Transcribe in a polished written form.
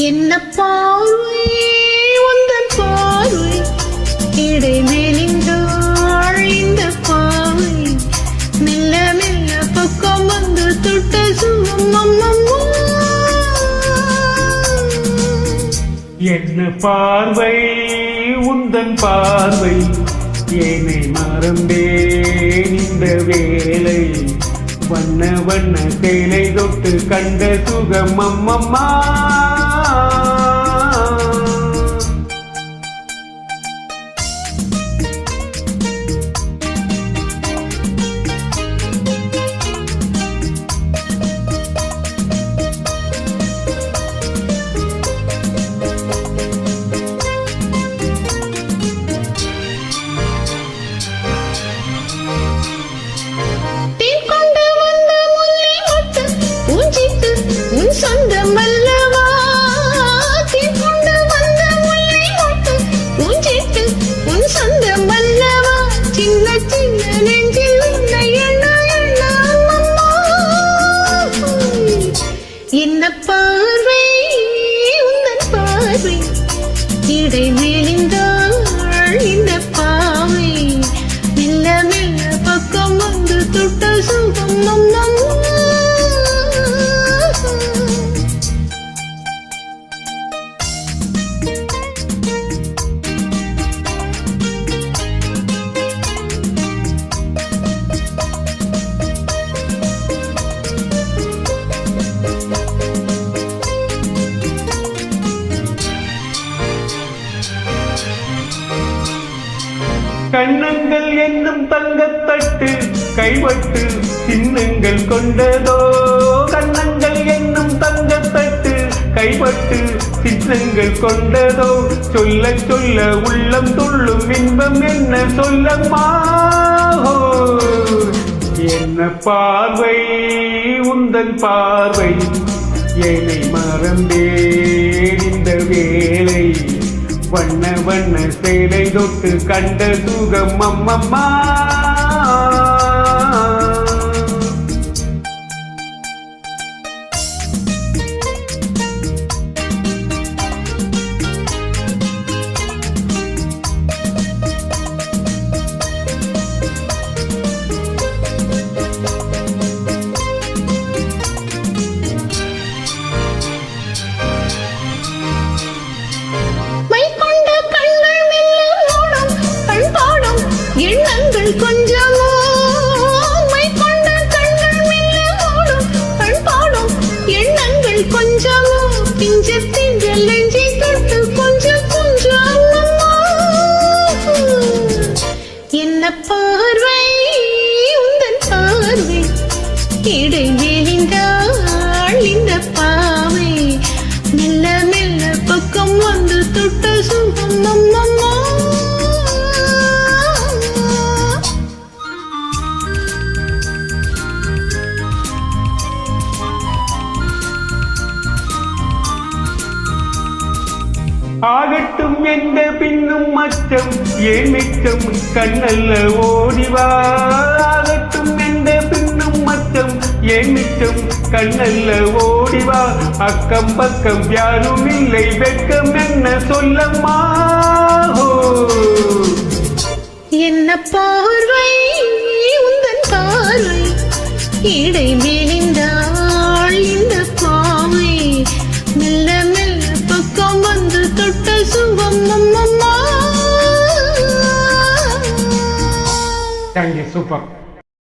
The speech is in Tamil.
என்ன பார்வை உந்தன் பார்வை இடை மேலின்றாள் இந்த பார்வை மெல்ல மெல்ல பக்கம் வந்து தொட்ட சுகம் அம்மம்மா. என்ன பார்வை உந்தன் பார்வை ஏனை மறந்தேன் இந்த வேளை வண்ண வண்ண சேலை தொட்டு கண்ட சுகம் அம்மம்மா. சொந்தம் அல்லவா கொண்டு வந்த முல்லை மொட்டு பூஞ்சிட்டு உன் சொந்தம் அல்லவா சின்ன சின்ன நெஞ்சில் உன்னை எண்ண எண்ண அம்மம்மா. என்ன பார்வை உந்தன் பார்வை இடை மேலிந்தாள் இந்த பாவை மெல்ல மெல்ல பக்கம் வந்து தொட்ட சுகம் அம்மம்மா. கண்ணங்கள் என்னும் தங்கத்தட்டு கைவட்டு சின்னங்கள் கொண்டதோ. கண்ணங்கள் என்னும் தங்கத்தட்டு கைவட்டு சின்னங்கள் கொண்டதோ. சொல்ல சொல்ல உள்ளம் துள்ளும் இன்பம் என்ன சொல்லம்மா. என்ன பார்வை உந்தன் பார்வை என்னை மறந்தேன் இந்த வேளை வண்ண வண்ண சேலை தொட்டு கண்ட சுகம் அம்மம்மா. எண்ணங்கள் கொஞ்சமோ மை கொண்ட கண்கள் மெல்ல ஓடும் கண் பாடும் எண்ணங்கள் கொஞ்சமோ பிஞ்ச திங்கள் நெஞ்சை தொட்டு கொஞ்சம் கொஞ்சம் என்ன பார்வை உந்தன் பார்வை இடை மேலிந்தாள் இந்த பாவை மெல்ல மெல்ல பக்கம் வந்து தொட்ட சுகம் அம்மம்மா. ஆகட்டும் என்ற பின்னும் மச்சம் ஏன் மிச்சம் கண்ணல்ல ஓடிவா. ஆகட்டும் என்ற பின்னும் மச்சம் ஏன் மிச்சம் கண்ணல்ல ஓடிவா. அக்கம் பக்கம் யாரும் இல்லை வெட்கம் என்ன சொல்லம்மா. என்ன பார்வை உந்தன் பார்வை இடை மேலிந்தாள் இந்த பாவை மெல்ல மெல்ல பக்கம் வந்து தொட்ட சுகம் அம்மம்மா. Thank you, super.